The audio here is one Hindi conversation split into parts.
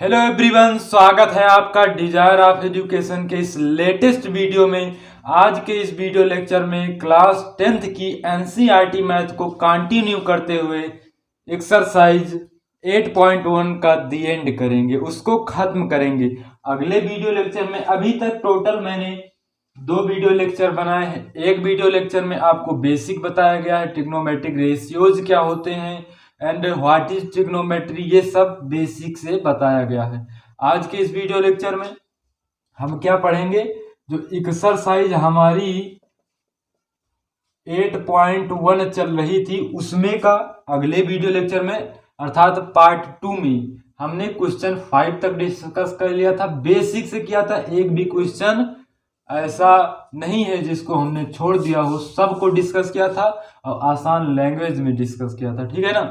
हेलो एवरीवन, स्वागत है आपका डिजायर ऑफ एजुकेशन के इस लेटेस्ट वीडियो में। आज के इस वीडियो लेक्चर में क्लास 10th की एनसीईआरटी मैथ को कंटिन्यू करते हुए एक्सरसाइज 8.1 का दी एंड करेंगे, उसको खत्म करेंगे। अगले वीडियो लेक्चर में अभी तक टोटल मैंने 2 वीडियो लेक्चर बनाए हैं। एक वीडियो लेक्चर में आपको बेसिक बताया गया है, ट्रिग्नोमेट्रिक रेशियोज क्या होते हैं एंड व्हाट इज ट्रिग्नोमेट्री, ये सब बेसिक से बताया गया है। आज के इस वीडियो लेक्चर में हम क्या पढ़ेंगे, जो एक्सरसाइज हमारी 8.1 चल रही थी उसमें का अगले वीडियो लेक्चर में अर्थात पार्ट 2 में हमने क्वेश्चन 5 तक डिस्कस कर लिया था, बेसिक से किया था। एक भी क्वेश्चन ऐसा नहीं है जिसको हमने छोड़ दिया हो, सबको डिस्कस किया था और आसान लैंग्वेज में डिस्कस किया था, ठीक है ना।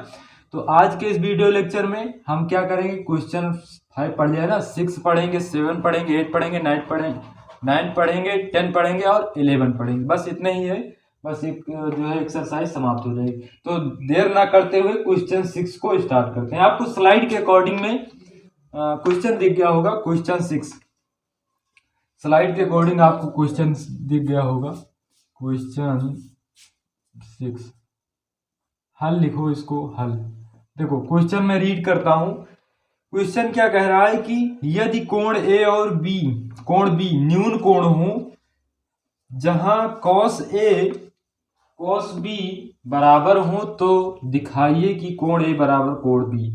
तो आज के इस वीडियो लेक्चर में हम क्या करेंगे, क्वेश्चन 5 पढ़ लिया है ना, 6 पढ़ेंगे, 7 पढ़ेंगे, 8 पढ़ेंगे, 9 पढ़ेंगे, 10 पढ़ेंगे और 11 पढ़ेंगे। बस इतना ही है, बस एक जो है एक्सरसाइज समाप्त हो जाएगी। तो देर ना करते हुए क्वेश्चन 6 को स्टार्ट करते हैं। आपको स्लाइड के अकॉर्डिंग में क्वेश्चन दिख गया होगा, क्वेश्चन 6 स्लाइड के अकॉर्डिंग आपको क्वेश्चन दिख गया होगा। क्वेश्चन 6 हल लिखो, इसको हल देखो। क्वेश्चन में रीड करता हूं। क्वेश्चन क्या कह रहा है कि यदि कोण ए और बी, कोण बी न्यून कोण हो जहां कॉस ए कॉस बी बराबर हो, तो दिखाइए कि कोण ए बराबर कोण बी,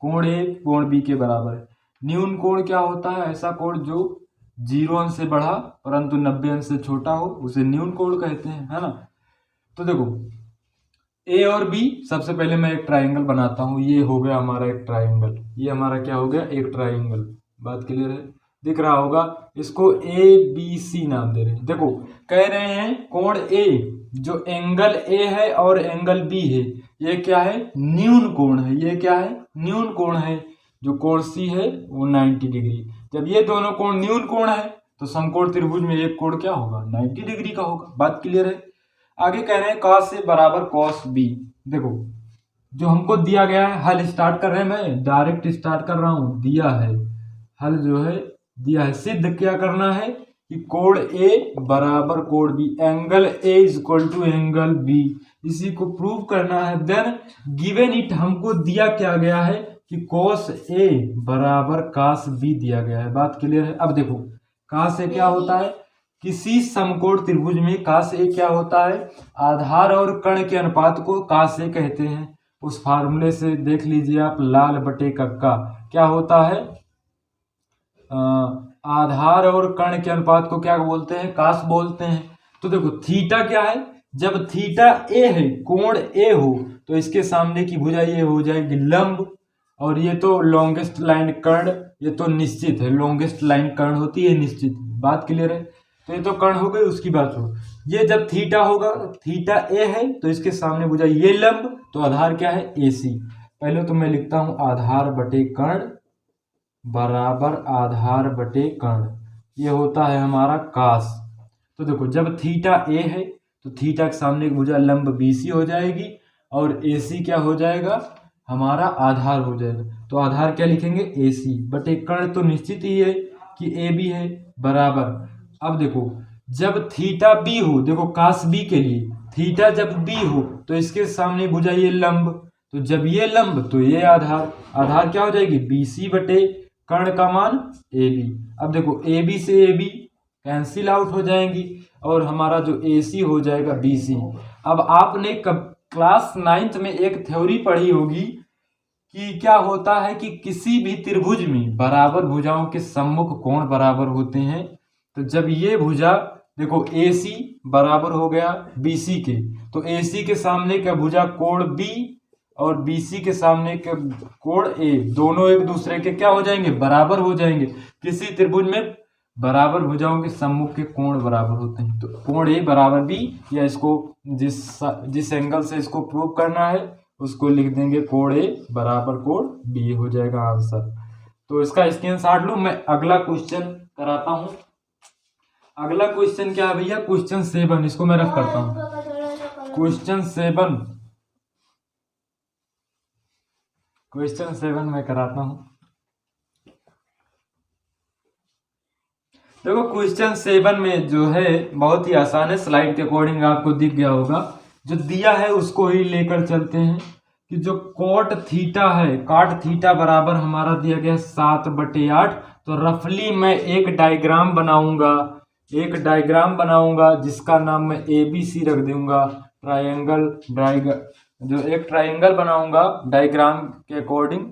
कोण ए कोण बी के बराबर है। न्यून कोण क्या होता है, ऐसा कोण जो 0 अंश से बढ़ा परंतु 90 अंश से छोटा हो, उसे न्यून कोण कहते हैं, है ना। तो देखो ए और बी, सबसे पहले मैं एक ट्राइंगल बनाता हूं। ये हो गया हमारा एक ट्राइंगल, ये हमारा क्या हो गया, एक ट्राइंगल। बात क्लियर है, दिख रहा होगा। इसको ए बी सी नाम दे रहे हैं। देखो कह रहे हैं कोण ए जो एंगल ए है और एंगल बी है, ये क्या है, न्यून कोण है। ये क्या है, न्यून कोण है। जो कोण सी है वो 90 डिग्री। जब ये दोनों कोण न्यून कोण है तो समकोण त्रिभुज में एक कोण क्या होगा, 90 डिग्री का होगा। बात क्लियर है। आगे कह रहे हैं cos ए बराबर cos बी। देखो जो हमको दिया गया है, हल स्टार्ट कर रहे हैं, मैं डायरेक्ट स्टार्ट कर रहा हूं। दिया है हल, जो है दिया है, सिद्ध क्या करना है कि कोण ए बराबर कोण B, angle A is equal to angle B, इसी को प्रूव करना है। देन गिवन इट, हमको दिया क्या गया है कि cos ए बराबर cos बी दिया गया है। बात क्लियर है। अब देखो cos ए क्या होता है, किसी समकोण त्रिभुज में cos ए क्या होता है, आधार और कर्ण के अनुपात को cos ए कहते हैं। उस फार्मूले से देख लीजिए आप, लाल बटे कक्का क्या होता है, आधार और कर्ण के अनुपात को क्या बोलते हैं, cos बोलते हैं। तो देखो थीटा क्या है, जब थीटा ए है, कोण ए हो, तो इसके सामने की भुजा ये हो जाएगी लंब, और ये तो लॉन्गेस्ट लाइन कर्ण, ये तो निश्चित है, लॉन्गेस्ट लाइन कर्ण होती है निश्चित। बात क्लियर है। तो ये तो कर्ण हो गई, उसकी बात हो। ये जब थीटा होगा, थीटा ए है तो इसके सामने भुजा ये लंब, तो आधार क्या है, ए सी। पहले तो मैं लिखता हूं आधार बटे कर्ण बराबर आधार बटे कर्ण, ये होता है हमारा cos। तो देखो जब थीटा ए है तो थीटा के सामने की भुजा लंब बी सी हो जाएगी, और ए सी क्या हो जाएगा, हमारा आधार हो जाएगा। तो आधार क्या लिखेंगे, ए सी बटे कर्ण, तो निश्चित ही है कि ए बी है, बराबर। अब देखो जब थीटा बी हो, देखो cos बी के लिए थीटा जब बी हो तो इसके सामने भुजा ये लंब, तो जब ये लंब तो ये आधार, आधार क्या हो जाएगी, बी सी बटे कर्ण का मान ए बी। अब देखो ए बी से ए बी कैंसिल आउट हो जाएंगी, और हमारा जो ए सी हो जाएगा बी सी। अब आपने क्लास 9th में एक थ्योरी पढ़ी होगी कि क्या होता है कि किसी भी त्रिभुज में बराबर भुजाओं के सम्मुख कोण बराबर होते हैं। तो जब ये भुजा देखो ए सी बराबर हो गया बी सी के, तो ए सी के सामने का भुजा कोण बी और बी सी के सामने के कोण ए, दोनों एक दूसरे के क्या हो जाएंगे, बराबर हो जाएंगे। किसी त्रिभुज में बराबर भुजाओं के सम्मुख के कोण बराबर होते हैं, तो कोण ए बराबर बी, या इसको जिस एंगल से इसको प्रूव करना है उसको लिख देंगे कोण ए बराबर कोण बी, हो जाएगा आंसर। तो इसका स्क्रीनशॉट लो, मैं अगला क्वेश्चन कराता हूं। अगला क्वेश्चन क्या है भैया, क्वेश्चन 7, इसको मैं रफ करता हूं। क्वेश्चन 7 मैं कराता हूं। देखो क्वेश्चन 7 में जो है बहुत ही आसान है, स्लाइड के अकॉर्डिंग आपको दिख गया होगा। जो दिया है उसको ही लेकर चलते हैं कि जो कॉट थीटा है, कॉट थीटा बराबर हमारा दिया गया 7/8। तो रफली मैं एक डायग्राम बनाऊंगा जिसका नाम मैं ABC रख दूंगा। जो एक ट्रायंगल बनाऊंगा डायग्राम के अकॉर्डिंग,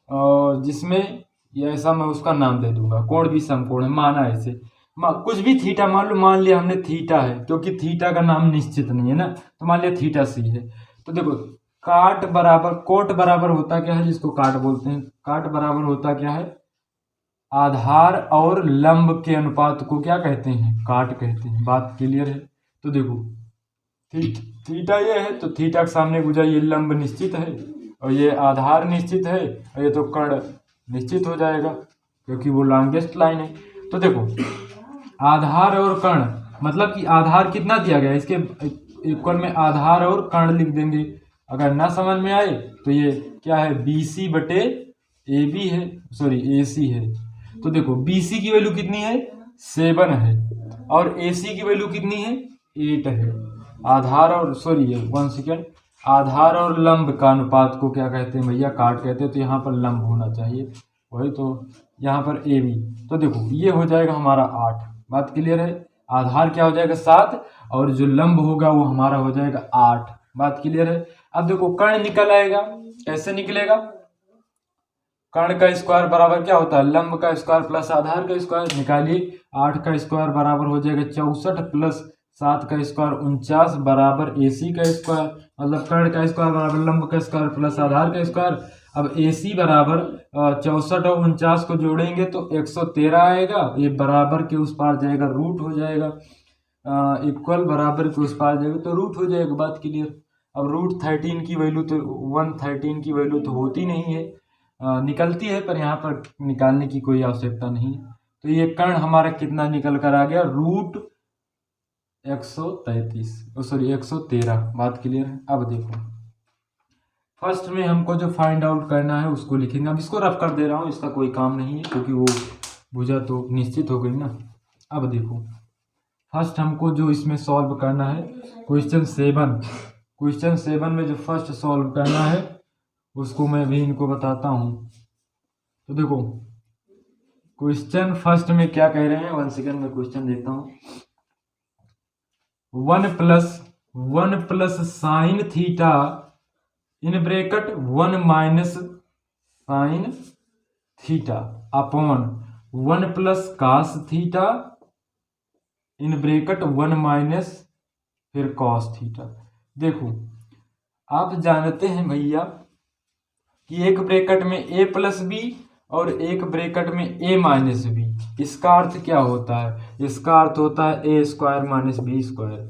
और जिसमें ये ऐसा मैं उसका नाम दे दूंगा, कोण भी समकोण है माना ऐसे। कुछ भी थीटा मान लिया हमने थीटा है, क्योंकि थीटा का नाम निश्चित नहीं है ना, तो मान लिया थीटा C है। तो देखो कोट बराबर होता क्या है, जिसको काट बोलते हैं, काट बराबर होता क्या है, आधार और लंब के अनुपात को क्या कहते हैं, काट कहते हैं। बात क्लियर है। तो देखो थीटा ये है, तो थीटा के सामने गुजरा ये लंब निश्चित है, और ये आधार निश्चित है, और ये तो कर्ण निश्चित हो जाएगा क्योंकि वो लॉन्गेस्ट लाइन है। तो देखो आधार और कर्ण, मतलब कि आधार कितना दिया गया है, इसके इक्वल में आधार और कर्ण लिख देंगे। अगर ना समझ में आए तो ये क्या है, BC/AB है, सॉरी AC है। तो देखो BC की वैल्यू कितनी है, 7 है, और AC की वैल्यू कितनी है, 8 है। आधार और आधार और लंब का अनुपात को क्या कहते हैं भैया, काट कहते हैं। तो यहाँ पर लंब होना चाहिए, वही तो यहाँ पर AB। तो देखो ये हो जाएगा हमारा 8। बात क्लियर है। आधार क्या हो जाएगा 7, और जो लंब होगा वो हमारा हो जाएगा 8। बात क्लियर है। अब देखो कर्ण निकल आएगा, कैसे निकलेगा, कर्ण का स्क्वायर बराबर क्या होता है, लंब का स्क्वायर प्लस आधार का स्क्वायर। निकालिए, 8 का स्क्वायर बराबर हो जाएगा 64 प्लस 7 का स्क्वायर 49 बराबर AC का स्क्वायर। मतलब कर्ण का स्क्वायर बराबर लंब का स्क्वायर प्लस आधार का स्क्वायर। अब AC बराबर 64 और 49 को जोड़ेंगे तो 113 आएगा, ये बराबर के उस पार जाएगा, रूट हो जाएगा। इक्वल बराबर के उस पार जाएगा तो रूट हो जाएगा। बात क्लियर। अब √13 की वैल्यू तो 113 की वैल्यू तो होती नहीं है, निकलती है, पर यहाँ पर निकालने की कोई आवश्यकता नहीं। तो ये कर्ण हमारा कितना निकल कर आ गया, √113। बात क्लियर है। अब देखो फर्स्ट में हमको जो फाइंड आउट करना है उसको लिखेंगे। अब इसको रफ कर दे रहा हूँ, इसका कोई काम नहीं है क्योंकि वो भुजा तो निश्चित हो गई ना। अब देखो फर्स्ट हमको जो इसमें सॉल्व करना है, क्वेश्चन 7 में जो फर्स्ट सॉल्व करना है उसको मैं भी इनको बताता हूँ। तो देखो क्वेश्चन फर्स्ट में क्या कह रहे हैं, 1 सेकेंड में क्वेश्चन देखता हूँ। 1 plus sine theta in bracket 1 minus sine theta upon 1 plus cos theta in bracket 1 minus फिर कॉस थीटा। देखो आप जानते हैं भैया कि एक ब्रैकेट में a+b और एक ब्रैकेट में a-b। इसका अर्थ क्या होता है, इसका अर्थ होता है a² - b²।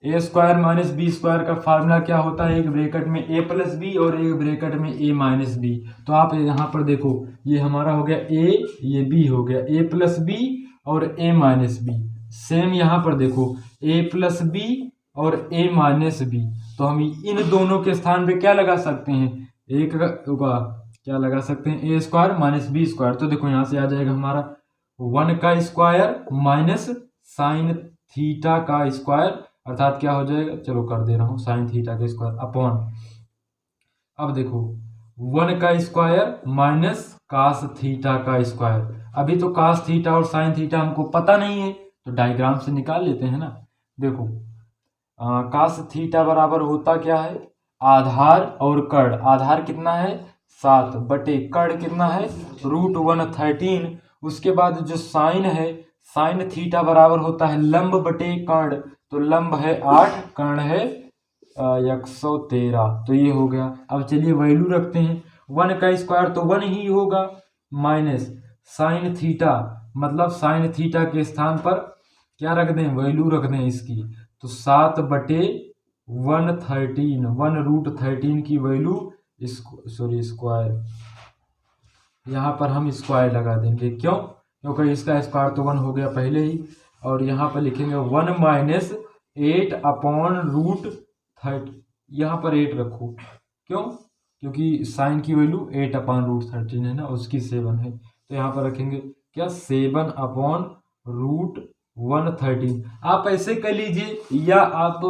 a² - b² का फार्मूला क्या होता है, एक ब्रैकेट में a+b और एक ब्रैकेट में a-b। तो आप यहाँ पर देखो ये हमारा हो गया a, ये b हो गया, a+b और a-b। सेम यहाँ पर देखो a+b और a-b। तो हम इन दोनों के स्थान पे क्या लगा सकते हैं, एक का क्या लगा सकते हैं, a² - b²। तो देखो यहाँ से आ जाएगा हमारा 1 का स्क्वायर माइनस साइन थीटा का स्क्वायर, अर्थात क्या हो जाएगा, चलो कर दे रहा हूँ, साइन थीटा का स्क्वायर अपॉन, अब देखो 1 का स्क्वायर माइनस कास थीटा का स्क्वायर। अभी तो कास थीटा और साइन थीटा हमको पता नहीं है, तो डायग्राम से निकाल लेते हैं ना। देखो कास थीटा बराबर होता क्या है, आधार और कर्ण। आधार कितना है 7 बटे कर्ण कितना है √113। उसके बाद जो साइन है, साइन थीटा बराबर होता है लंब बटे कर्ण, तो लंब है 8, कर्ण है 113। तो ये हो गया। अब चलिए वैल्यू रखते हैं, 1 का स्क्वायर तो 1 ही होगा, माइनस साइन थीटा, मतलब साइन थीटा के स्थान पर क्या रख दें, वैल्यू रख दें इसकी, तो 7 बटे 113, 1√13 की वैल्यू स्क्वायर, यहाँ पर हम स्क्वायर लगा देंगे। क्यों, क्योंकि इसका स्क्वायर तो 1 हो गया पहले ही। और यहाँ पर लिखेंगे 1 माइनस 8 अपॉन √30, यहाँ पर 8 रखो। क्यों, क्योंकि साइन की वैल्यू 8 अपॉन √13 है ना, उसकी 7 है, तो यहाँ पर रखेंगे क्या 7/√113। आप ऐसे कर लीजिए, या आप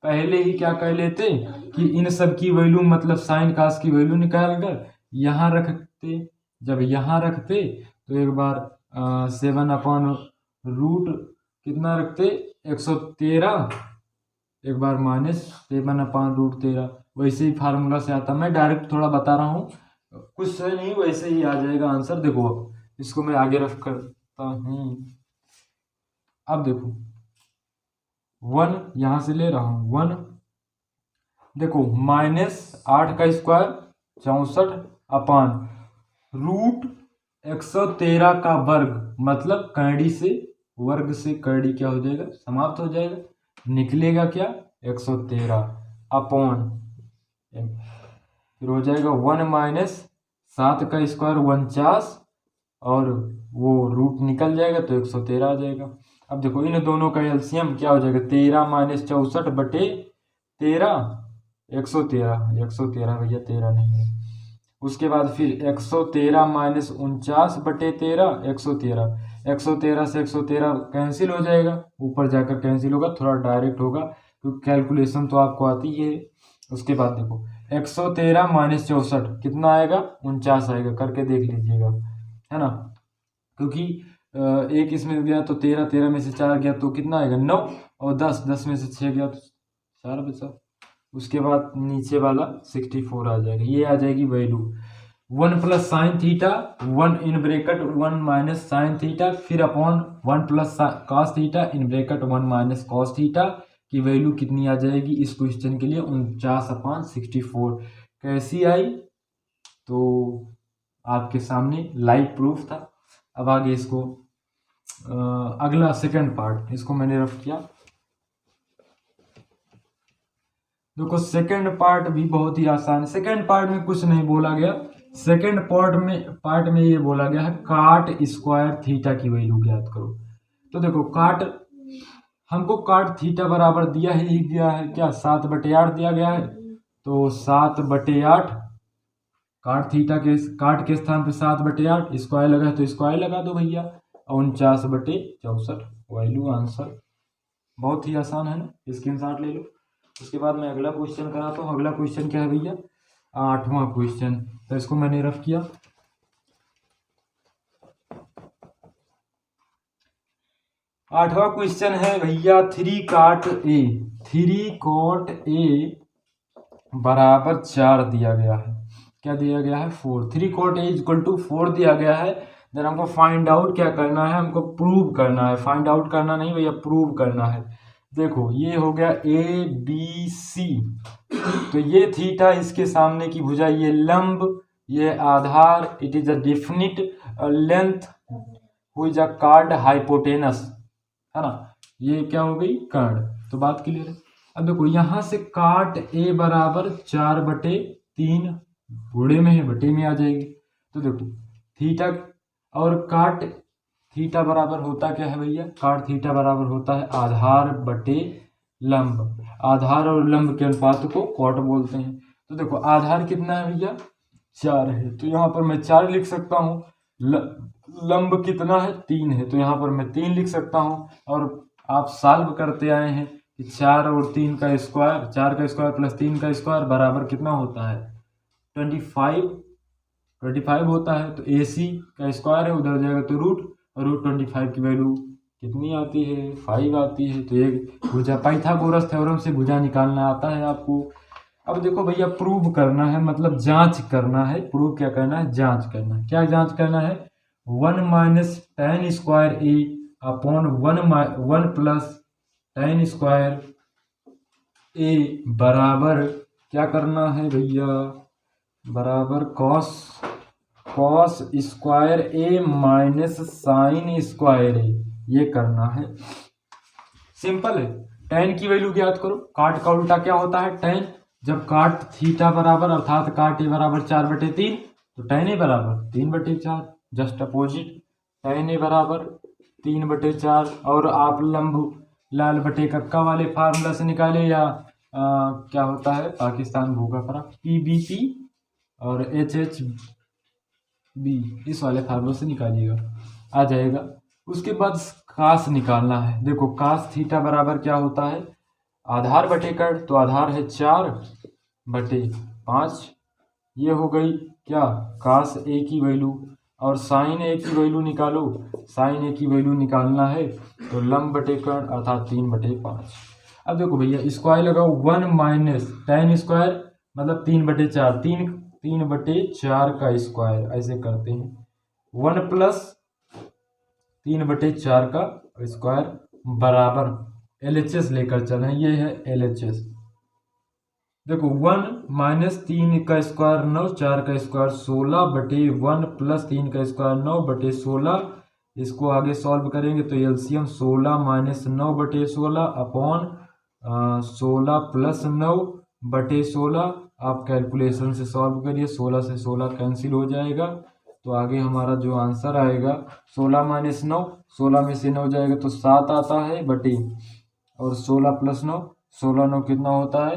पहले ही क्या कर लेते कि इन सब की वैल्यू मतलब साइन कास की वैल्यू निकाल कर यहाँ रखते। जब यहाँ रखते तो एक बार 7/रूट कितना रखते 113, एक बार -7/√13। वैसे ही फार्मूला से आता, मैं डायरेक्ट थोड़ा बता रहा हूँ, कुछ सही नहीं, वैसे ही आ जाएगा आंसर। देखो इसको मैं आगे रख करता हूँ। अब देखो 1 यहाँ से ले रहा हूँ 1, देखो -8 का स्क्वायर 64/√113 का वर्ग, मतलब करड़ी से वर्ग से करड़ी क्या हो जाएगा, समाप्त हो जाएगा, निकलेगा क्या 113 फिर हो जाएगा 1 - 7 का स्क्वायर 49, और वो रूट निकल जाएगा तो 113 आ जाएगा। अब देखो इन दोनों का एलसीएम क्या हो जाएगा, 13 - 64/13 113 भैया 13 नहीं है। उसके बाद फिर 113 - 49/13 113, 113 से 113 कैंसिल हो जाएगा, ऊपर जाकर कैंसिल होगा, थोड़ा डायरेक्ट होगा क्योंकि कैलकुलेशन तो आपको आती है। उसके बाद देखो 113 - 64 कितना आएगा, 49 आएगा, करके देख लीजिएगा, है ना। क्योंकि एक इसमें गया तो 13, 13 में से 4 गया तो कितना आएगा 9, और 10, 10 में से 6 गया तो 4 बचा। उसके बाद नीचे वाला 64 आ जाएगा, ये आ जाएगी value. 1 + sin theta 1 in bracket 1 - sin theta, फिर upon 1 + cos theta in bracket 1 - cos theta की वैल्यू कितनी आ जाएगी इस क्वेश्चन के लिए 49/64। कैसी आई, तो आपके सामने लाइव प्रूफ था। अब आगे इसको अगला सेकंड पार्ट, इसको मैंने रख किया। देखो सेकंड पार्ट भी बहुत ही आसान है। सेकंड पार्ट में कुछ नहीं बोला गया, सेकंड पार्ट में ये बोला गया है काट स्क्वायर थीटा की वैल्यू ज्ञात करो। तो देखो हमको काट थीटा बराबर दिया ही गया है क्या, 7/8 दिया गया है, तो 7/8 काट थीटा के काट के स्थान पे 7/8, स्क्वायर लगा है तो स्क्वायर लगा दो भैया, 49/64 वैल्यू आंसर। बहुत ही आसान है ना, स्क्रीनशॉट ले लो। उसके बाद मैं अगला क्वेश्चन कराता हूँ। अगला क्वेश्चन क्या है भैया, 8वां क्वेश्चन, तो इसको मैंने रफ किया। 8वां क्वेश्चन है भैया 3 cot A बराबर 4 दिया गया है। क्या दिया गया है 4, 3 cot A = 4 दिया गया है। देन हमको फाइंड आउट क्या करना है, हमको प्रूव करना है, फाइंड आउट करना नहीं भैया, प्रूव करना है। देखो ये हो गया ABC, तो ये थीटा इसके सामने की भुजा, ये लंब, ये आधार, it is a definite length who is a card hypotenuse, है ना। ये क्या हो गई कार्ड, तो बात क्लियर है। अब देखो यहाँ से काट A बराबर 4/3, बूढ़े में है बटे में आ जाएगी। तो देखो थीटा और काट थीटा बराबर होता क्या है भैया, काट थीटा बराबर होता है आधार बटे लंब, आधार और लंब के अनुपात को कॉट बोलते हैं। तो देखो आधार कितना है भैया 4 है, तो यहाँ पर मैं 4 लिख सकता हूँ। लंब कितना है 3 है, तो यहाँ पर मैं 3 लिख सकता हूँ। और आप सॉल्व करते आए हैं कि 4 और 3 का स्क्वायर, 4 का स्क्वायर प्लस 3 का स्क्वायर बराबर कितना होता है 25 होता है। तो AC का स्क्वायर है, उधर जाएगा तो रूट, और रूट 25 की वैल्यू कितनी आती है 5 आती है। तो ये भुजा पाइथागोरस थ्योरम से भुजा निकालना आता है आपको। अब देखो भैया प्रूव करना है, मतलब जांच करना है, प्रूव क्या करना है, जांच करना है। क्या जांच करना है, 1 - tan square A upon 1 + tan square A बराबर क्या करना है भैया, बराबर cos square A minus sin square A, ये करना है। सिंपल है। tan की वैल्यू ज्ञात करो, काट का उल्टा क्या होता है tan, जब काट थीटा बराबर अर्थात काट A बराबर 4/3, तो tan A बराबर 3/4, जस्ट अपोजिट, tan A बराबर 3/4। और आप लंब लाल बटे कक्का वाले फार्मूला से निकाले, या क्या होता है पाकिस्तान भूखा पड़ा PBP और HHB, इस वाले फार्मूला से निकालिएगा। आ जाएगा। उसके बाद कास निकालना है। देखो कास थीटा बराबर क्या होता है, आधार बटे कर्ण, तो आधार है 4/5, ये हो गई क्या कास ए की वैल्यू। और साइन ए की वैल्यू निकालो, साइन ए की वैल्यू निकालना है तो लंब बटे कर्ण अर्थात 3/5। अब देखो भैया स्क्वायर लगाओ, 1 माइनस tan स्क्वायर मतलब 3/4, 3/4 का स्क्वायर ऐसे करते हैं, 1 प्लस 3/4 का स्क्वायर बराबर LHS लेकर चलें, ये है LHS। देखो 1 माइनस 3 का स्क्वायर 9, 4 का स्क्वायर 16/1 प्लस 3 का स्क्वायर 9/16। इसको आगे सॉल्व करेंगे तो एलसीएम 16 माइनस 9/16 अपॉन 16 प्लस 9/16। आप कैलकुलेशन से सॉल्व करिए, 16 से 16 कैंसिल हो जाएगा, तो आगे हमारा जो आंसर आएगा 16 माइनस 9, 16 में से 9 जाएगा तो 7 आता है बटे, और 16 प्लस 9, 16 9 कितना होता है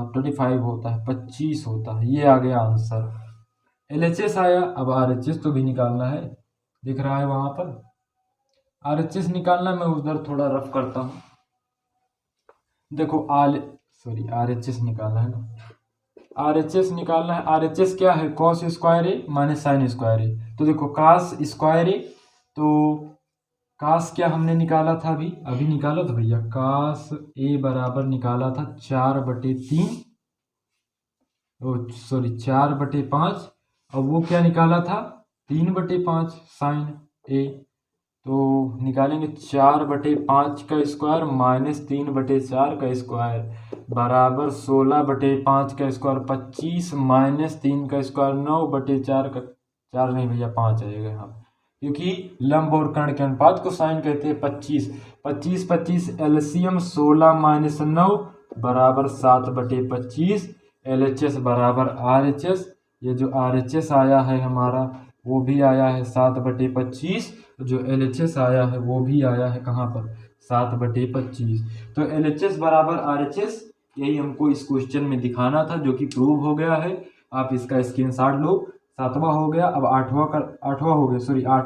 25 होता है, 25 होता है। ये आ गया आंसर। LHS आया। अब RHS तो भी निकालना है, दिख रहा है वहां पर। RHS निकालना मैं उधर थोड़ा रफ करता हूँ। देखो RHS निकालना है ना, RHS निकालना है। RHS क्या है, कॉस स्क्वायर ए माइनस साइन स्क्वायर ए। तो देखो कास स्क्वायर ए, तो कास क्या हमने निकाला था, अभी निकाला था भैया, कास ए बराबर निकाला था 4/3, 4/5। और वो क्या निकाला था 3/5 साइन ए। तो निकालेंगे 4/5 का स्क्वायर माइनस 3/4 का स्क्वायर बराबर 16/5 का स्क्वायर 25 माइनस 3 का स्क्वायर 9/4 का, 4 नहीं भैया 5 आएगा यहाँ, क्योंकि लंब और कर्ण के अनुपात को साइन कहते हैं। 25 एलसीएम 16 माइनस 9 बराबर 7/25। LHS बराबर RHS, ये जो RHS आया है हमारा वो भी आया है 7/25, जो LHS आया है वो भी आया है कहाँ पर 7/25। तो LHS बराबर RHS यही हमको इस क्वेश्चन में दिखाना था, जो कि प्रूव हो गया है। आप इसका स्क्रीनशॉट लो। 7वां हो गया, अब 8वां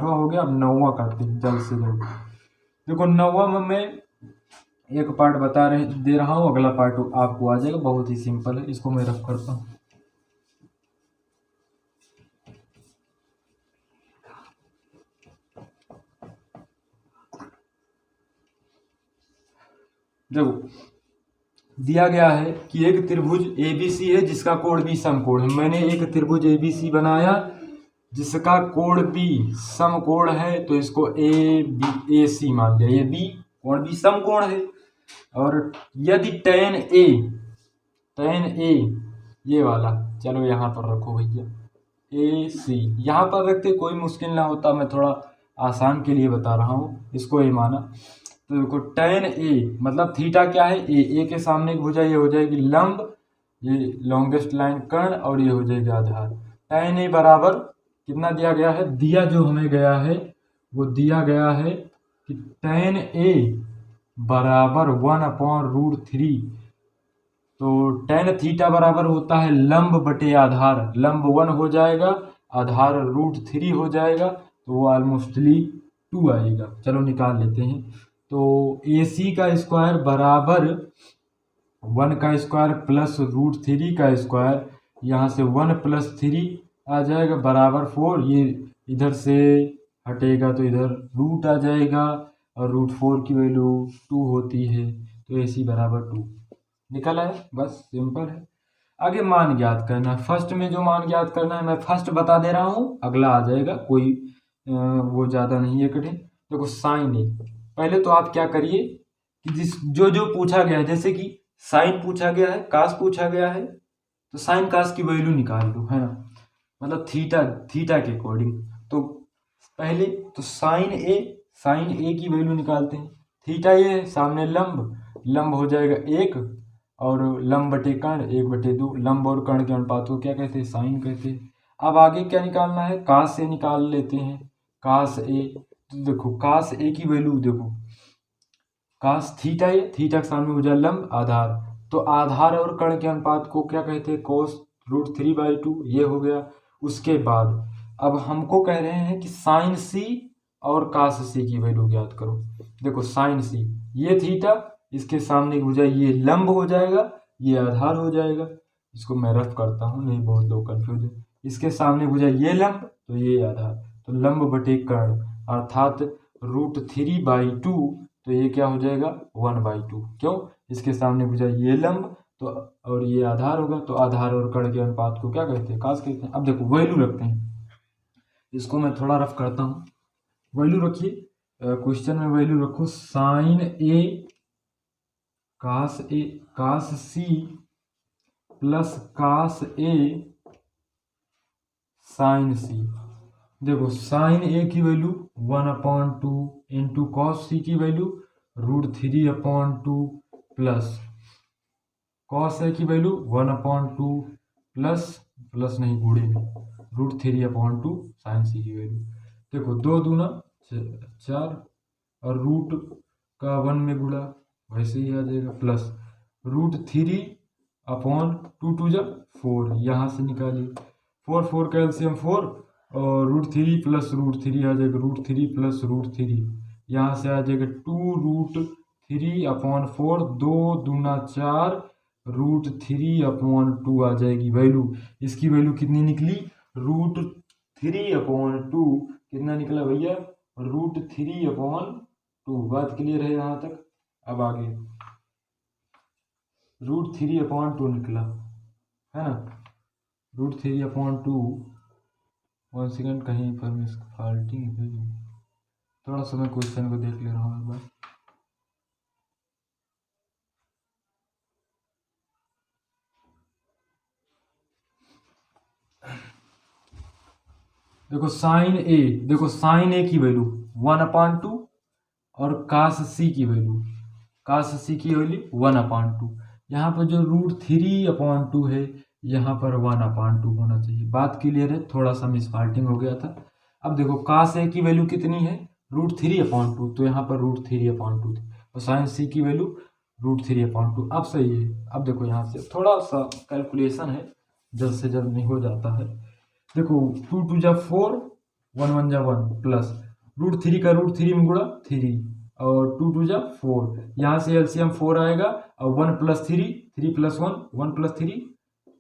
हो गया, अब 9वां करते हैं जल्द से जल्द। देखो 9वां में मैं एक पार्ट दे रहा हूँ, अगला पार्ट आपको आ जाएगा, बहुत ही सिंपल है। इसको मैं रफ करता हूँ। देखो दिया गया है कि एक त्रिभुज ABC है जिसका कोण B समकोण है। मैंने एक त्रिभुज ABC बनाया जिसका कोण B समकोण है, तो इसको AC मान लिया। ये B कोण B समकोण है। और यदि tan A ये वाला, चलो यहाँ पर रखो भैया AC, यहाँ पर रखते कोई मुश्किल ना होता, मैं थोड़ा आसान के लिए बता रहा हूँ, इसको ये माना। तो देखो tan A मतलब थीटा क्या है, A के सामने की भुजा ये हो जाएगी लंब, ये लॉन्गेस्ट लाइन कर्ण, और ये हो जाएगी आधार। tan A बराबर कितना दिया गया है, दिया जो हमें गया है वो दिया गया है कि tan A बराबर 1/√3। तो tan थीटा बराबर होता है लंब बटे आधार, लंब 1 हो जाएगा, आधार √3 हो जाएगा, तो वो ऑलमोस्टली 2 आएगा। चलो निकाल लेते हैं। तो AC का स्क्वायर बराबर 1 का स्क्वायर प्लस √3 का स्क्वायर, यहाँ से 1 + 3 आ जाएगा बराबर 4। ये इधर से हटेगा तो इधर रूट आ जाएगा, और √4 की वैल्यू 2 होती है, तो AC बराबर 2 निकल आए। बस सिंपल है। आगे मान ज्ञात करना। फर्स्ट में जो मान ज्ञात करना है मैं फर्स्ट बता दे रहा हूँ, अगला आ जाएगा, कोई वो ज़्यादा नहीं है कठिन। देखो साइन ए, पहले तो आप क्या करिए कि जो पूछा गया है, जैसे कि साइन पूछा गया है, कास पूछा गया है, तो साइन कास की वैल्यू निकाल लो, है ना, मतलब थीटा के अकॉर्डिंग। तो पहले तो साइन ए की वैल्यू निकालते हैं। थीटा ये सामने लंब हो जाएगा 1, और लंब बटे कर्ण 1/2। लंब और कर्ण के अनुपात को क्या कहते हैं, साइन कहते हैं। अब आगे क्या निकालना है, कास से निकाल लेते हैं, कास ए। तो देखो कास ए की वैल्यू देखो, कास थीटा के सामने हो जाए लंब आधार, तो आधार और कर्ण के अनुपात को क्या कहते हैं, cos √3/2, ये हो गया। उसके बाद अब हमको कह रहे हैं कि साइन सी और काश सी की वैल्यू ज्ञात करो। देखो साइन सी, ये थीटा, इसके सामने की भुजा ये लंब हो जाएगा, ये आधार हो जाएगा। इसको मैं रफ करता हूँ, नहीं बहुत लोग कंफ्यूज है। इसके सामने भुजा ये लंब, तो ये आधार, तो लंब बटे कर्ण अर्थात √3/2, तो ये क्या हो जाएगा 1/2। क्यों? इसके सामने भुजा ये लंब तो और ये आधार होगा, तो आधार और कर्ण के अनुपात को क्या कहते हैं? काश कहते हैं। अब देखो वैल्यू रखते हैं, इसको मैं थोड़ा रफ करता हूँ। वैल्यू रखिए, क्वेश्चन में वैल्यू रखो साइन ए काश सी प्लस काश ए साइन सी। देखो साइन ए की वैल्यू 1/2 इंटू कॉस सी की वैल्यू √3/2 प्लस कॉस ए की वैल्यू 1/2 प्लस नहीं गुणे में √3/2 साइन सी की वैल्यू। देखो 2 दूना 4 और रूट का 1 में गुणा वैसे ही आ जाएगा, प्लस √3/2 2 जा 4, यहाँ से निकालिए 4 का एलसीएम 4 और √3 प्लस √3 आ जाएगा, √3 प्लस √3, यहाँ से आ जाएगा 2√3/4, 2 दूना 4 √3/2 आ जाएगी वैल्यू। इसकी वैल्यू कितनी निकली? √3/2 कितना निकला भैया? √3/2। बात क्लियर है यहाँ तक? अब आगे √3/2 निकला है ना, √3/2। 1 सेकेंड, कहीं पर मिस फॉल्टिंग है, थोड़ा सा मैं क्वेश्चन को देख ले रहा हूँ एक बार। देखो साइन ए की वैल्यू 1/2 और काश सी की वैल्यू 1/2। यहाँ पर जो √3/2 है, यहाँ पर 1/2 होना चाहिए। बात क्लियर है? थोड़ा सा मिसफॉल्टिंग हो गया था। अब देखो काश ए की वैल्यू कितनी है? √3/2, तो यहाँ पर √3/2 थी और साइन सी की वैल्यू √3/2। अब सही है। अब देखो यहाँ से थोड़ा सा कैलकुलेशन है, जल्द से जल्द नहीं हो जाता है। देखो 2 2 जा 4, 1 1 जा 1 प्लस √3 का √3 में गुणा 3 और 2 2 जा 4, यहाँ से एलसीएम 4 आएगा और 1 + 3 3 + 1 1 + 3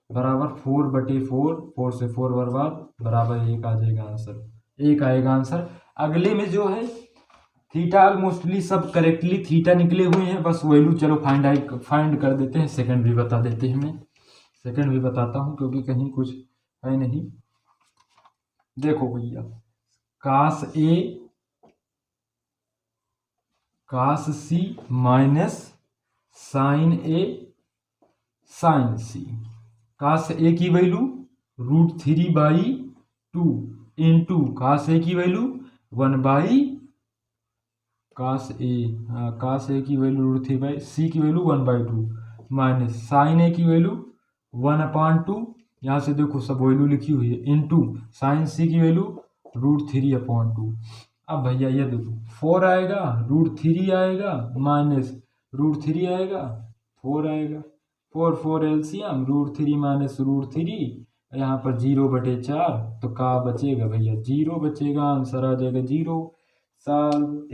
बराबर 4/4, 4 से 4 बराबर 1 आ जाएगा आंसर, 1 आएगा आंसर। अगले में जो है थीटा ऑलमोस्टली सब करेक्टली थीटा निकले हुए हैं, बस वैल्यू चलो फाइंड कर देते हैं। सेकंड भी बता देते हैं, मैं सेकंड भी बताता हूँ क्योंकि कहीं कुछ है नहीं। देखो भैया काश ए काश सी माइनस साइन ए साइन सी। काश ए की वैल्यू √3/2 इंटू काश ए की वैल्यू 1/ काश ए की वैल्यू √3/, सी की वैल्यू 1/2 माइनस साइन ए की वैल्यू 1/2, यहाँ से देखो सब वैल्यू लिखी हुई है, इंटू साइन सी की वैल्यू √3/2। अब भैया ये देखो 4 आएगा, √3 आएगा, माइनस √3 आएगा, 4 आएगा, 4 एलसीएम √3 माइनस √3, यहाँ पर 0/4, तो का बचेगा भैया? 0 बचेगा, आंसर आ जाएगा 0। साल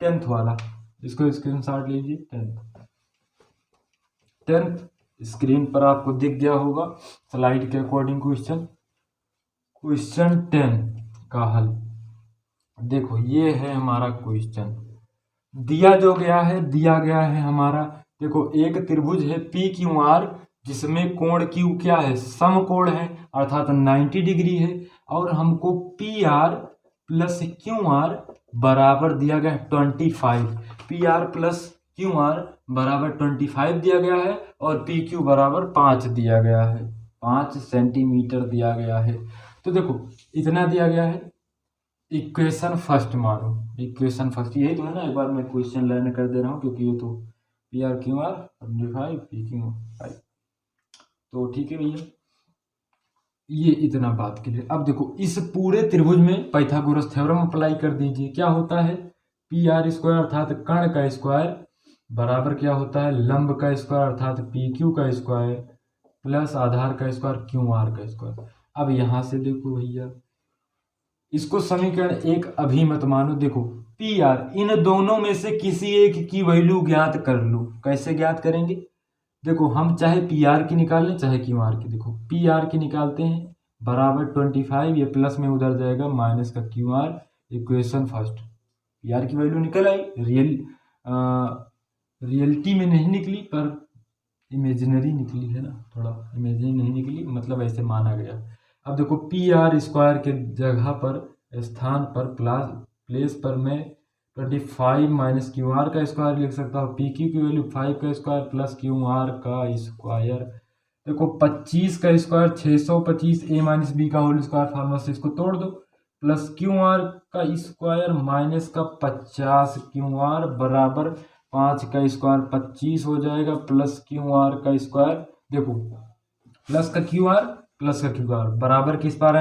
10th वाला, इसको स्क्रीनशॉट लीजिए। 10th स्क्रीन पर आपको दिख गया होगा स्लाइड के अकॉर्डिंग क्वेश्चन 10 का हल। देखो ये है हमारा क्वेश्चन, दिया गया है हमारा। देखो एक त्रिभुज है PQR जिसमें कोण Q क्या है? समकोण है अर्थात 90 डिग्री है, और हमको PR प्लस QR बराबर दिया गया है 25। PR प्लस QR बराबर 25 दिया गया है और PQ बराबर 5 दिया गया है, 5 सेंटीमीटर दिया गया है। तो देखो इतना दिया गया है, इक्वेशन फर्स्ट मारो, इक्वेशन फर्स्ट यही तो है ना। एक बार मैं क्वेश्चन लर्न कर दे रहा हूँ क्योंकि ये तो PR QR 25 PQ 5, तो ठीक है भैया, ये इतना बात के लिए। अब देखो इस पूरे त्रिभुज में पाइथागोरस थ्योरम अप्लाई कर दीजिए। क्या होता है? PR² अर्थात कर्ण का स्क्वायर बराबर क्या होता है? लंब का स्क्वायर अर्थात PQ का स्क्वायर प्लस आधार का स्क्वायर QR का स्क्वायर। अब यहाँ से देखो भैया इसको समीकरण 1 अभी मत मानो। देखो पी आर, इन दोनों में से किसी एक की वैल्यू ज्ञात कर लो। कैसे ज्ञात करेंगे? देखो हम चाहे पी आर की निकाल लें चाहे क्यू आर की। देखो पी आर की निकालते हैं बराबर 25, ये प्लस में उधर जाएगा माइनस का Q R, equation first. P R की वैल्यू निकल आई, रियलिटी में नहीं निकली पर इमेजिनरी निकली है ना, थोड़ा इमेजिनरी नहीं निकली, मतलब ऐसे माना गया। अब देखो पी आर स्क्वायर के जगह पर, स्थान पर, प्लेस पर मैं 25 माइनस क्यू आर का स्क्वायर लिख सकता हूँ। पी क्यू की वैल्यू 5 का स्क्वायर प्लस क्यू आर का स्क्वायर। देखो 25 का स्क्वायर 625, ए माइनस बी का होल स्क्वायर फॉर्मूला से इसको तोड़ दो, प्लस क्यू आर का स्क्वायर माइनस का 50 क्यू आर बराबर 5 का स्क्वायर 25 हो जाएगा, प्लस क्यू आर का स्क्वायर। देखो प्लस का क्यू आर प्लस का क्यू आर बराबर किस बार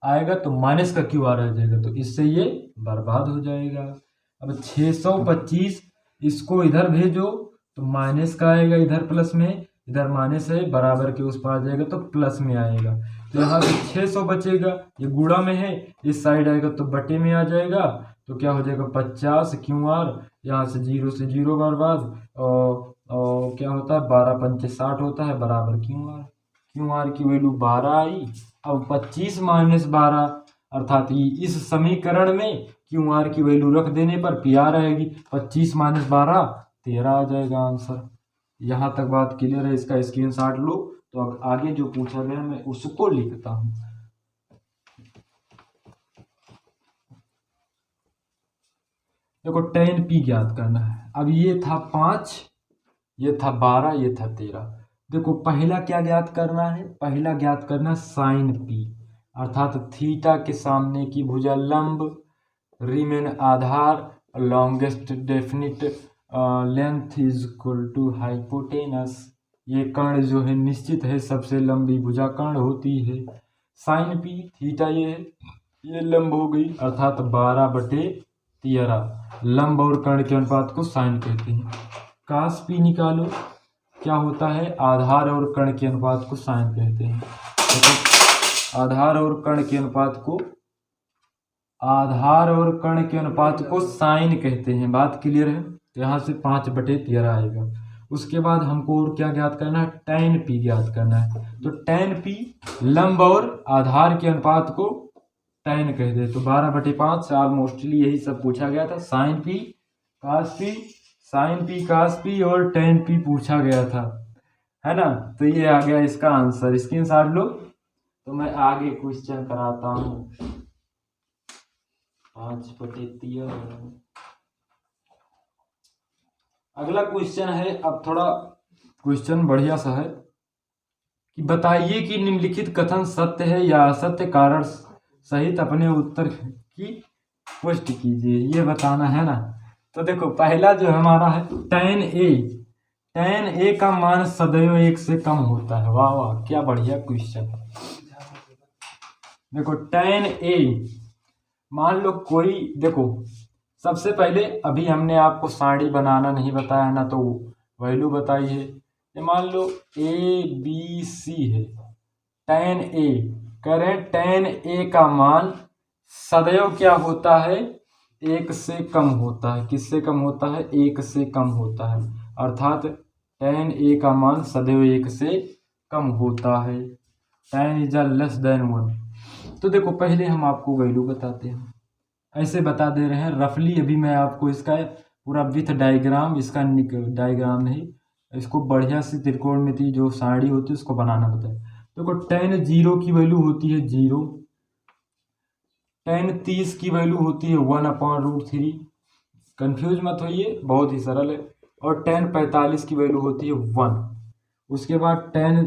आएगा तो माइनस का क्यू आर आ जाएगा, तो इससे ये बर्बाद हो जाएगा। अब 625 इसको इधर भेजो तो माइनस का आएगा, इधर प्लस में, इधर माइनस है, बराबर के उस पर आ जाएगा तो प्लस में आएगा। तो यहाँ से 600 बचेगा, ये गुणा में है, इस साइड आएगा तो बटे में आ जाएगा, तो क्या हो जाएगा 50 क्यू आर, यहाँ से 0 से 0 बर्बाद, और क्या होता है 12 पंचे 60 होता है, बराबर क्यू आर। क्यू आर की वैल्यू 12 आई। अब 25 माइनस 12 अर्थात इस समीकरण में क्यू आर की वैल्यू रख देने पर पी आर आएगी। 25 माइनस 12 13 आ जाएगा आंसर। यहाँ तक बात क्लियर है? इसका स्क्रीनशॉट लो, तो अब आगे जो पूछा गया मैं उसको लिखता हूँ। देखो tan p ज्ञात करना है। अब ये था 5, ये था 12, ये था 13। देखो पहला क्या ज्ञात करना है? पहला ज्ञात करना साइन p, अर्थात थीटा के सामने की भुजा लंब, रीमेन आधार, longest definite length is equal to hypotenuse. ये कर्ण जो है निश्चित है, सबसे लंबी भुजा कर्ण होती है। साइन p थीटा ये लंब हो गई, अर्थात 12/13 लंब और कर्ण के अनुपात को साइन कहते हैं। कास p निकालो, क्या होता है? आधार और कर्ण के अनुपात को साइन कहते हैं। तो आधार और कर्ण के अनुपात को साइन कहते हैं। बात क्लियर है? तो यहाँ से 5/13 आएगा। उसके बाद हमको और क्या ज्ञात करना है? tan p ज्ञात करना है। तो tan p लंब और आधार के अनुपात को tan कह दे, तो 12/5 मोस्टली यही सब पूछा गया था। साइन p cos p और tan p पूछा गया था, है ना। तो ये आ गया इसका आंसर। स्क्रीनशॉट लो, तो मैं आगे क्वेश्चन कराता हूँ। 5/13। अगला क्वेश्चन है, अब थोड़ा क्वेश्चन बढ़िया सा है कि बताइए कि निम्नलिखित कथन सत्य है या असत्य, कारण सहित अपने उत्तर की पुष्टि कीजिए। ये बताना है ना। तो देखो पहला जो हमारा है tan a का मान सदैव 1 से कम होता है। वाह वाह, क्या बढ़िया क्वेश्चन। देखो tan a, मान लो कोई, देखो सबसे पहले अभी हमने आपको साड़ी बनाना नहीं बताया ना, तो वैल्यू बताई है। ये मान लो ABC है, tan a कह रहे हैं tan a का मान सदैव क्या होता है? 1 से कम होता है। किससे कम होता है? 1 से कम होता है, अर्थात tan a का मान सदैव 1 से कम होता है। tan is less than 1। तो देखो पहले हम आपको वैल्यू बताते हैं, ऐसे बता दे रहे हैं रफली। अभी मैं आपको इसका पूरा विथ डायग्राम, इसका डायग्राम नहीं, इसको बढ़िया सी त्रिकोणमिति जो साड़ी होती है उसको बनाना बताए। देखो tan 0 की वैल्यू होती है 0, tan 30 की वैल्यू होती है 1/√3। कंफ्यूज मत होइए, बहुत ही सरल है। और tan 45 की वैल्यू होती है 1। उसके बाद tan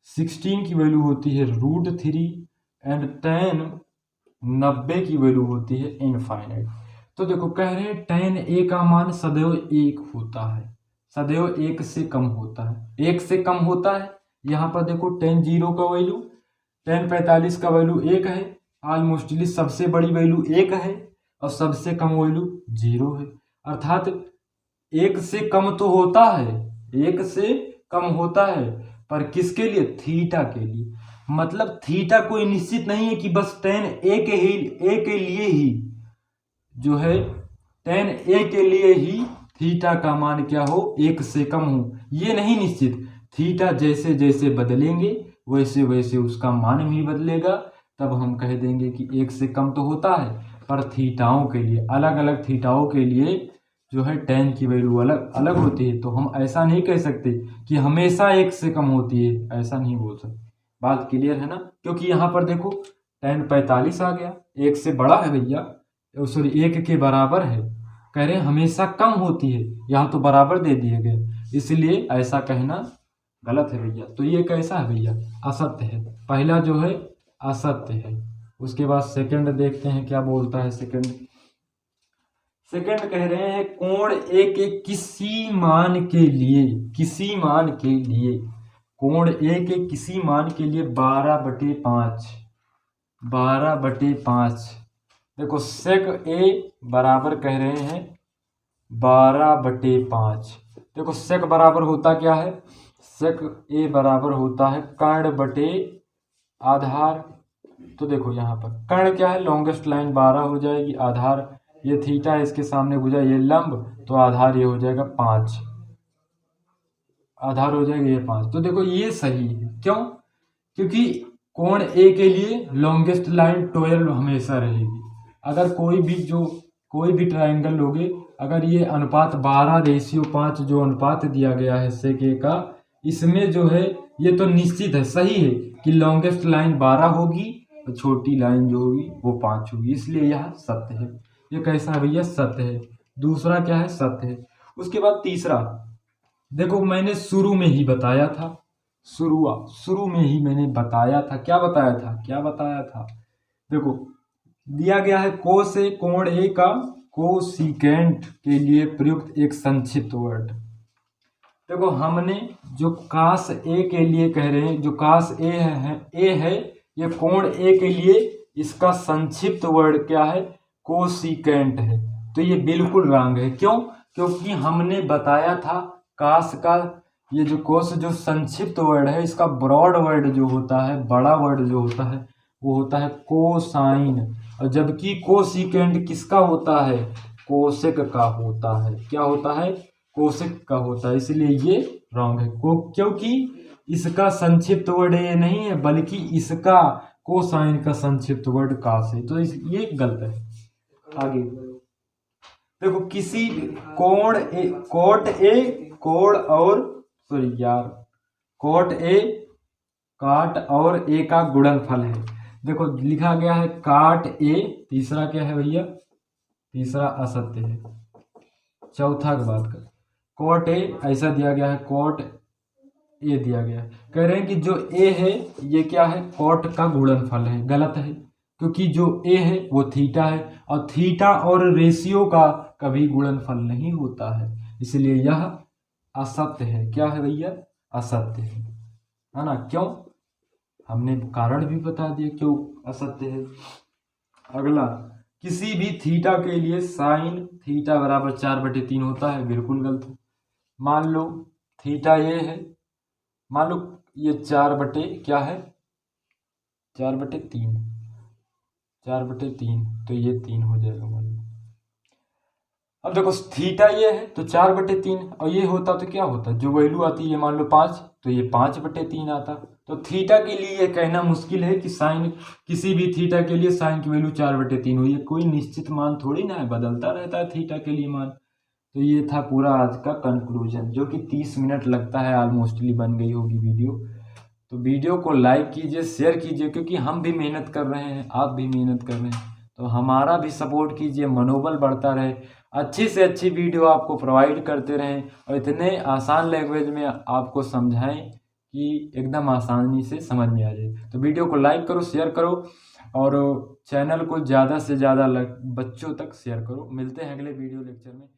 16 की वैल्यू होती है √3 एंड tan 90 की वैल्यू होती है इनफाइनाइट। तो देखो कह रहे हैं tan a का मान सदैव 1 होता है, सदैव 1 से कम होता है। 1 से कम होता है, यहाँ पर देखो tan 0 का वैल्यू, tan 45 का वैल्यू 1 है, ऑलमोस्टली सबसे बड़ी वैल्यू 1 है और सबसे कम वैल्यू 0 है। अर्थात 1 से कम तो होता है, 1 से कम होता है, पर किसके लिए? थीटा के लिए। मतलब थीटा कोई निश्चित नहीं है कि बस tan a के लिए ही जो है tan a के लिए ही थीटा का मान क्या हो 1 से कम हो, ये नहीं निश्चित। थीटा जैसे जैसे बदलेंगे वैसे वैसे उसका मान भी बदलेगा, तब हम कह देंगे कि 1 से कम तो होता है। पर थीटाओं के लिए अलग अलग थीटाओं के लिए जो है tan की वैल्यू अलग अलग होती है, तो हम ऐसा नहीं कह सकते कि हमेशा 1 से कम होती है, ऐसा नहीं बोल सकते। बात क्लियर है ना? क्योंकि यहाँ पर देखो tan 45 आ गया, 1 से बड़ा है भैया, सॉरी 1 के बराबर है, कह रहे हैं हमेशा कम होती है, यहाँ तो बराबर दे दिए गए, इसलिए ऐसा कहना गलत है भैया। तो ये कैसा है भैया? असत्य है। पहला जो है असत्य है। उसके बाद सेकंड देखते हैं क्या बोलता है। सेकंड कह रहे हैं कोण ए के किसी मान के लिए, कोण ए के किसी मान के लिए 12/5 देखो sec a बराबर कह रहे हैं 12/5। देखो sec बराबर होता क्या है? sec a बराबर होता है कर्ण बटे आधार। तो देखो यहाँ पर कर्ण क्या है, लॉन्गेस्ट लाइन 12 हो जाएगी, आधार ये थीटा है, इसके सामने गुजरा ये लंब, तो आधार ये हो जाएगा 5, आधार हो जाएगा ये 5। तो देखो ये सही है, क्यों? क्योंकि कोण ए के लिए लॉन्गेस्ट लाइन 12 हमेशा रहेगी। अगर कोई भी ट्रायंगल लोगे, अगर ये अनुपात 12:5 जो अनुपात दिया गया है sec a का, इसमें जो है ये तो निश्चित है, सही है कि लॉन्गेस्ट लाइन 12 होगी और छोटी लाइन जो होगी वो 5 होगी, इसलिए यह सत्य है। ये कैसा है भैया? सत्य है। दूसरा क्या है? सत्य है। उसके बाद तीसरा देखो, मैंने शुरू में ही बताया था, शुरू में ही मैंने बताया था, क्या बताया था? देखो दिया गया है कोस ए, कोण ए का कोसिकेंट के लिए प्रयुक्त एक संक्षिप्त वर्ड। देखो हमने जो कास ए के लिए कह रहे हैं, जो कास ए है ये कोण ए के लिए इसका संक्षिप्त वर्ड क्या है? कोसिकेंट है। तो ये बिल्कुल रॉन्ग है। क्यों? क्योंकि हमने बताया था कास का ये जो कोस जो संक्षिप्त वर्ड है, इसका ब्रॉड वर्ड जो होता है, बड़ा वर्ड जो होता है, वो होता है कोसाइन, और जबकि कोसिकेंट किसका होता है? कोसेक का होता है। क्या होता है? कोसेक का होता है। इसलिए ये रॉन्ग है, क्योंकि इसका संक्षिप्त वर्ड ये नहीं है, बल्कि इसका कोसाइन का संक्षिप्त वर्ड कास है, तो ये गलत है। आगे देखो, किसी कोण ए कोट ए काट और ए का गुणनफल है। देखो लिखा गया है काट ए, तीसरा क्या है भैया? तीसरा असत्य है। चौथा की बात कर, कोट ए ऐसा दिया गया है, कोट ए दिया गया है, कह रहे हैं कि जो ए है ये क्या है? कोट का गुणनफल है। गलत है, क्योंकि जो ए है वो थीटा है, और थीटा और रेशियो का कभी गुणनफल नहीं होता है, इसलिए यह असत्य है। क्या है भैया? असत्य है ना? क्यों? हमने कारण भी बता दिया क्यों असत्य है। अगला, किसी भी थीटा के लिए साइन थीटा बराबर 4/3 होता है। बिल्कुल गलत है। मान लो थीटा ये है, मान लो ये 4/3 तो ये 3 हो जाएगा मान लो। अब देखो थीटा ये है तो 4/3, और ये होता तो क्या होता? जो वैल्यू आती है मान लो 5, तो ये 5/3 आता। तो थीटा के लिए ये कहना मुश्किल है कि साइन, किसी भी थीटा के लिए साइन की वैल्यू 4/3 हुई है। कोई निश्चित मान थोड़ी ना है, बदलता रहता है थीटा के लिए मान। तो ये था पूरा आज का कंक्लूजन, जो कि 30 मिनट लगता है, ऑलमोस्टली बन गई होगी वीडियो। तो वीडियो को लाइक कीजिए, शेयर कीजिए, क्योंकि हम भी मेहनत कर रहे हैं, आप भी मेहनत कर रहे हैं, तो हमारा भी सपोर्ट कीजिए, मनोबल बढ़ता रहे, अच्छी से अच्छी वीडियो आपको प्रोवाइड करते रहें, और इतने आसान लैंग्वेज में आपको समझाएं कि एकदम आसानी से समझ में आ जाए। तो वीडियो को लाइक करो, शेयर करो, और चैनल को ज़्यादा से ज़्यादा बच्चों तक शेयर करो। मिलते हैं अगले वीडियो लेक्चर में।